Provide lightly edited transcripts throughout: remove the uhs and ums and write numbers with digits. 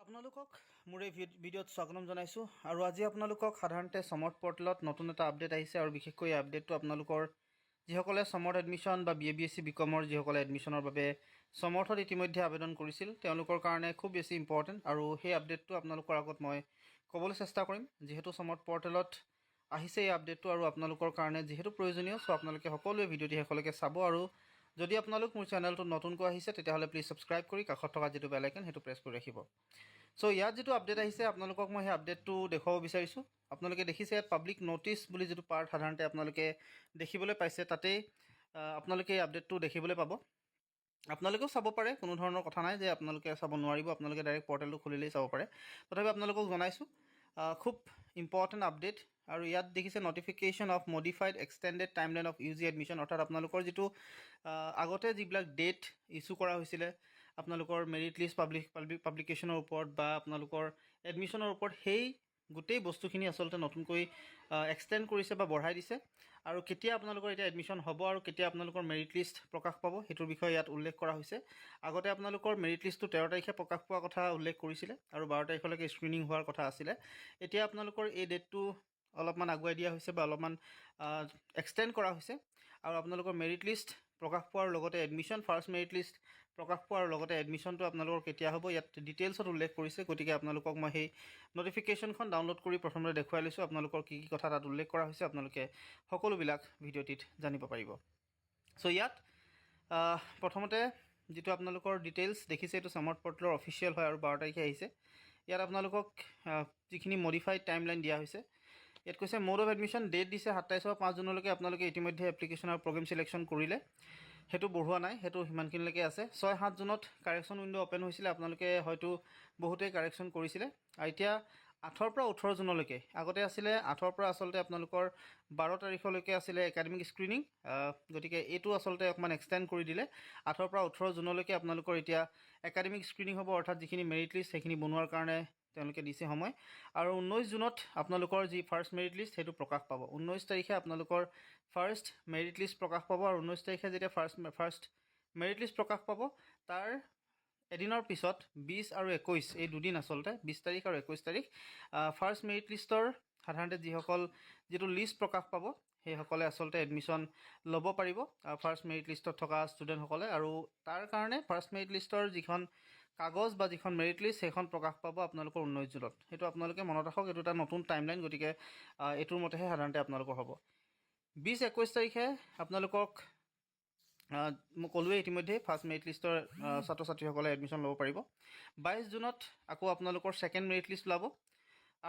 আপোনালোকক মোৰ এই ভিডিঅ'ত স্বাগতম জনাইছোঁ আৰু আজি আপোনালোকক সাধাৰণতে সমৰ্থ পৰ্টেলত নতুন এটা আপডেট আহিছে আৰু বিশেষকৈ এই আপডেটটো আপোনালোকৰ যিসকলে সমৰ্থ এডমিশ্যন বা BA বিকমৰ যিসকলে এডমিশ্যনৰ বাবে সমৰ্থত ইতিমধ্যে আবেদন কৰিছিল তেওঁলোকৰ কাৰণে খুব বেছি ইম্পৰ্টেণ্ট আৰু সেই আপডেটটো আপোনালোকৰ আগত মই ক'বলৈ চেষ্টা কৰিম যিহেতু সমৰ্থ পৰ্টেলত আহিছে এই আপডেটটো আৰু আপোনালোকৰ কাৰণে যিহেতু প্ৰয়োজনীয় সো আপোনালোকে সকলোৱে ভিডিঅ'টি শেষলৈকে চাব আৰু যদি আপোনালোক মোৰ চেনেলটোত নতুনকৈ আহিছে তেতিয়াহ'লে প্লিজ ছাবস্ক্ৰাইব কৰি কাষত থকা যিটো বেল আইকন সেইটো প্ৰেছ কৰি ৰাখিব সো ইয়াত যিটো আপডেট আহিছে আপোনালোকক মই সেই আপডেটটো দেখুৱাব বিচাৰিছোঁ আপোনালোকে দেখিছে ইয়াত পাব্লিক ন'টিছ বুলি যিটো পাৰ্ট সাধাৰণতে আপোনালোকে দেখিবলৈ পাইছে তাতেই আপোনালোকে এই আপডেটটো দেখিবলৈ পাব আপোনালোকেও চাব পাৰে কোনো ধৰণৰ কথা নাই যে আপোনালোকে চাব নোৱাৰিব আপোনালোকে ডাইৰেক্ট পৰ্টেলটো খুলিলেই চাব পাৰে তথাপি আপোনালোকক জনাইছোঁ খুব ইম্পৰ্টেণ্ট আপডেট আৰু ইয়াত দেখিছে notification of modified extended timeline of UG admission অৰ্থাৎ আপোনালোকৰ যিটো আগতে যিবিলাক ডেট ইছ্যু কৰা হৈছিলে আপোনালোকৰ মেৰিট লিষ্ট পাব্লিকেশ্যনৰ ওপৰত বা আপোনালোকৰ এডমিশ্যনৰ ওপৰত সেই গোটেই বস্তুখিনি আচলতে নতুনকৈ এক্সটেণ্ড কৰিছে বা বঢ়াই দিছে আৰু কেতিয়া আপোনালোকৰ এতিয়া এডমিশ্যন হ'ব আৰু কেতিয়া আপোনালোকৰ মেৰিট লিষ্ট প্ৰকাশ পাব সেইটোৰ বিষয়ে ইয়াত উল্লেখ কৰা হৈছে আগতে আপোনালোকৰ মেৰিট লিষ্টটো 13 তাৰিখে প্ৰকাশ পোৱাৰ কথা উল্লেখ কৰিছিলে আৰু 12 তাৰিখলৈকে স্ক্ৰিনিং হোৱাৰ কথা আছিলে এতিয়া আপোনালোকৰ এই ডেটটো অলপমান আগুৱাই দিয়া হৈছে বা অলপমান এক্সটেণ্ড কৰা হৈছে আৰু আপোনালোকৰ মেৰিট লিষ্ট প্ৰকাশ পোৱাৰ লগতে এডমিশ্যন ফাৰ্ষ্ট মেৰিট লিষ্ট প্ৰকাশ পোৱাৰ লগতে এডমিশ্যনটো আপোনালোকৰ কেতিয়া হ'ব ইয়াত ডিটেইলছত উল্লেখ কৰিছে গতিকে আপোনালোকক মই সেই নটিফিকেশ্যনখন ডাউনলোড কৰি প্ৰথমতে দেখুৱাই লৈছোঁ আপোনালোকৰ কি কি কথা তাত উল্লেখ কৰা হৈছে আপোনালোকে সকলোবিলাক ভিডিঅ'টিত জানিব পাৰিব চ' ইয়াত প্ৰথমতে যিটো আপোনালোকৰ ডিটেইলছ দেখিছে এইটো সমৰ্থ পৰ্টেলৰ অফিচিয়েল হয় আৰু 12 তাৰিখে আহিছে ইয়াত আপোনালোকক যিখিনি মডিফাইড টাইমলাইন দিয়া হৈছে ইয়াত কৈছে মোড অফ এডমিশ্যন ডেট দিছে 27 পৰা 5 জুনলৈকে আপোনালোকে ইতিমধ্যে এপ্লিকেশ্যন আৰু প্ৰগ্ৰেম চিলেকশ্যন কৰিলে সেইটো বঢ়োৱা নাই সেইটো সিমানখিনিলৈকে আছে 6-7 জুনত কাৰেকশ্যন উইণ্ড' অ'পেন হৈছিলে আপোনালোকে হয়তো বহুতেই কাৰেকশ্যন কৰিছিলে আৰু এতিয়া 8 পৰা 18 জুনলৈকে আগতে আছিলে 8 পৰা আচলতে আপোনালোকৰ 12 তাৰিখলৈকে আছিলে একাডেমিক স্ক্ৰিনিং গতিকে এইটো আচলতে অকণমান এক্সটেণ্ড কৰি দিলে 8 পৰা 18 জুনলৈকে আপোনালোকৰ এতিয়া একাডেমিক স্ক্ৰিনিং হ'ব অৰ্থাৎ যিখিনি মেৰিট লিষ্ট সেইখিনি বনোৱাৰ কাৰণে তেওঁলোকে দিছে সময় আৰু 19 জুনত আপোনালোকৰ যি ফাৰ্ষ্ট মেৰিট লিষ্ট সেইটো প্ৰকাশ পাব 19 তাৰিখে আপোনালোকৰ ফাৰ্ষ্ট মেৰিট লিষ্ট প্ৰকাশ পাব আৰু 19 তাৰিখে যেতিয়া ফাৰ্ষ্ট মেৰিট লিষ্ট প্ৰকাশ পাব তাৰ এদিনৰ পিছত 20 আৰু 21 এই দুদিন আচলতে 20 তাৰিখ আৰু 21 তাৰিখ ফাৰ্ষ্ট মেৰিট লিষ্টৰ সাধাৰণতে যিটো লিষ্ট প্ৰকাশ পাব সেইসকলে আচলতে এডমিশ্যন ল'ব পাৰিব ফাৰ্ষ্ট মেৰিট লিষ্টত থকা ষ্টুডেণ্টসকলে আৰু তাৰ কাৰণে ফাৰ্ষ্ট মেৰিট লিষ্টৰ যিখন কাগজ বা যিখন মেৰিট লিষ্ট সেইখন প্ৰকাশ পাব আপোনালোকৰ 19 জুনত সেইটো আপোনালোকে মনত ৰাখক এইটো এটা নতুন টাইমলাইন গতিকে এইটোৰ মতেহে সাধাৰণতে আপোনালোকৰ হ'ব 20-21 তাৰিখে আপোনালোকক মই ক'লোৱে ইতিমধ্যে ফাৰ্ষ্ট মেৰিট লিষ্টৰ ছাত্ৰ ছাত্ৰীসকলে এডমিশ্যন ল'ব পাৰিব 22 জুনত আকৌ আপোনালোকৰ ছেকেণ্ড মেৰিট লিষ্ট ওলাব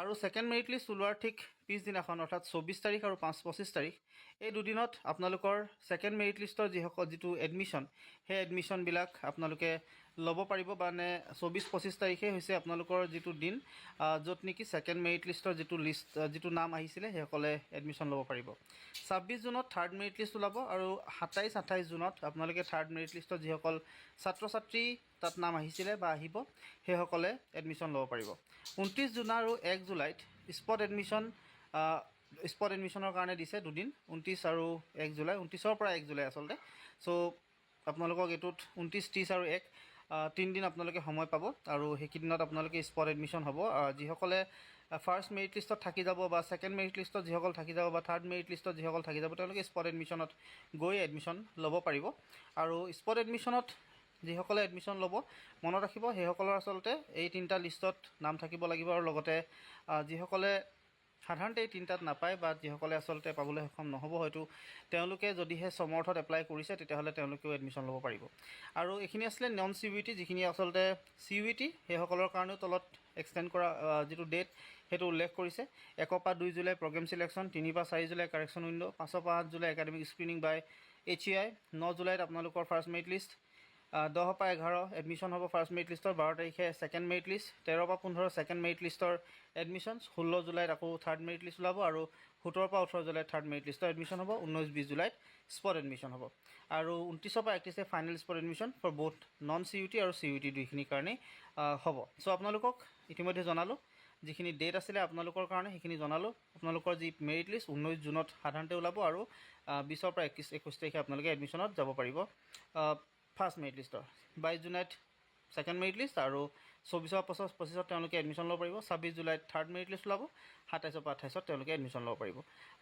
আৰু ছেকেণ্ড মেৰিট লিষ্ট ওলোৱাৰ ঠিক পিছদিনাখন অৰ্থাৎ 24 তাৰিখ আৰু 25 তাৰিখ এই দুদিনত আপোনালোকৰ ছেকেণ্ড মেৰিট লিষ্টৰ যিটো এডমিশ্যন সেই এডমিশ্যনবিলাক আপোনালোকে ল'ব পাৰিব মানে 24-25 তাৰিখে হৈছে আপোনালোকৰ যিটো দিন য'ত নেকি ছেকেণ্ড মেৰিট লিষ্টৰ যিটো নাম আহিছিলে সেইসকলে এডমিশ্যন ল'ব পাৰিব 26 জুনত থাৰ্ড মেৰিট লিষ্ট ওলাব আৰু 27-28 জুনত আপোনালোকে থাৰ্ড মেৰিট লিষ্টত যিসকল ছাত্ৰ ছাত্ৰী তাত নাম আহিছিলে বা আহিব সেইসকলে এডমিশ্যন ল'ব পাৰিব 29 জুন আৰু 1 জুলাইত স্পট এডমিশ্যনৰ কাৰণে দিছে দুদিন 29 আৰু 1 জুলাই 29ৰ পৰা 1 জুলাই আচলতে চ' আপোনালোকক এইটোত 29-30 আৰু 1 3 দিন আপোনালোকে সময় পাব আৰু সেইকেইদিনত আপোনালোকে স্পট এডমিশ্যন হ'ব যিসকলে ফাৰ্ষ্ট মেৰিট লিষ্টত থাকি যাব বা ছেকেণ্ড মেৰিট লিষ্টত যিসকল থাকি যাব বা থাৰ্ড মেৰিট লিষ্টত যিসকল থাকি যাব তেওঁলোকে স্পট এডমিশ্যনত গৈ এডমিশ্যন ল'ব পাৰিব আৰু স্পট এডমিশ্যনত যিসকলে এডমিশ্যন ল'ব মনত ৰাখিব সেইসকলৰ আচলতে এই 3টা লিষ্টত নাম থাকিব লাগিব আৰু লগতে যিসকলে সাধাৰণতে এই 3টাত নাপায় বা যিসকলে আচলতে পাবলৈ সক্ষম নহ'ব হয়তো তেওঁলোকে যদিহে সমৰ্থত এপ্লাই কৰিছে তেতিয়াহ'লে তেওঁলোকেও এডমিশ্যন ল'ব পাৰিব আৰু এইখিনি আছিলে নন CUET যিখিনি আচলতে CUET সেইসকলৰ কাৰণেও তলত এক্সটেণ্ড কৰা যিটো ডেট সেইটো উল্লেখ কৰিছে 1 পৰা 2 জুলাই প্ৰগ্ৰেম চিলেকশ্যন 3 পৰা 4 জুলাই কাৰেকশ্যন উইণ্ড' 5 পৰা 8 জুলাই একাডেমিক স্ক্ৰিনিং বাই HEI 9 জুলাইত আপোনালোকৰ ফাৰ্ষ্ট মেৰিট লিষ্ট 10 পৰা 11 এডমিশ্যন হ'ব ফাৰ্ষ্ট মেৰিট লিষ্টৰ 12 তাৰিখে ছেকেণ্ড মেৰিট লিষ্ট 13 পৰা 15 ছেকেণ্ড মেৰিট লিষ্টৰ এডমিশ্যন 16 জুলাইত আকৌ থাৰ্ড মেৰিট লিষ্ট ওলাব আৰু 17 পৰা 18 জুলাইত থাৰ্ড মেৰিট লিষ্টৰ এডমিশ্যন হ'ব 19-20 জুলাইত স্পট এডমিশ্যন হ'ব আৰু 29 পৰা 31 final spot admission for both non CUET আৰু CUET দুইখিনিৰ কাৰণেই হ'ব চ' আপোনালোকক ইতিমধ্যে জনালোঁ যিখিনি ডেট আছিলে আপোনালোকৰ কাৰণে সেইখিনি জনালোঁ আপোনালোকৰ যি মেৰিট লিষ্ট 19 জুনত সাধাৰণতে ওলাব আৰু 20 পৰা 21 তাৰিখে আপোনালোকে এডমিশ্যনত যাব পাৰিব ফাৰ্ষ্ট মেৰিট লিষ্টৰ 22 জুলাইত ছেকেণ্ড মেৰিট লিষ্ট আৰু 24 পৰা 25 তেওঁলোকে এডমিশ্যন ল'ব পাৰিব। 26 জুলাইত থাৰ্ড মেৰিট লিষ্ট ওলাব। 27 পৰা 28 তেওঁলোকে এডমিশ্যন ল'ব পাৰিব।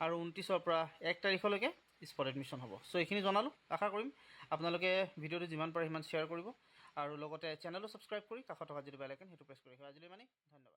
আৰু 29 পৰা 1 তাৰিখলৈকে স্পট এডমিশ্যন হ'ব। চ' এইখিনি জনালোঁ। আশা কৰিম আপোনালোকে ভিডিঅ'টো যিমান পাৰে সিমান শ্বেয়াৰ কৰিব আৰু লগতে চেনেলটো ছাবস্ক্ৰাইব কৰি কাষত থকা যিটো বেল আইকন সেইটো প্ৰেছ কৰি ৰাখিব। আজিলৈ ইমানেই, ধন্যবাদ।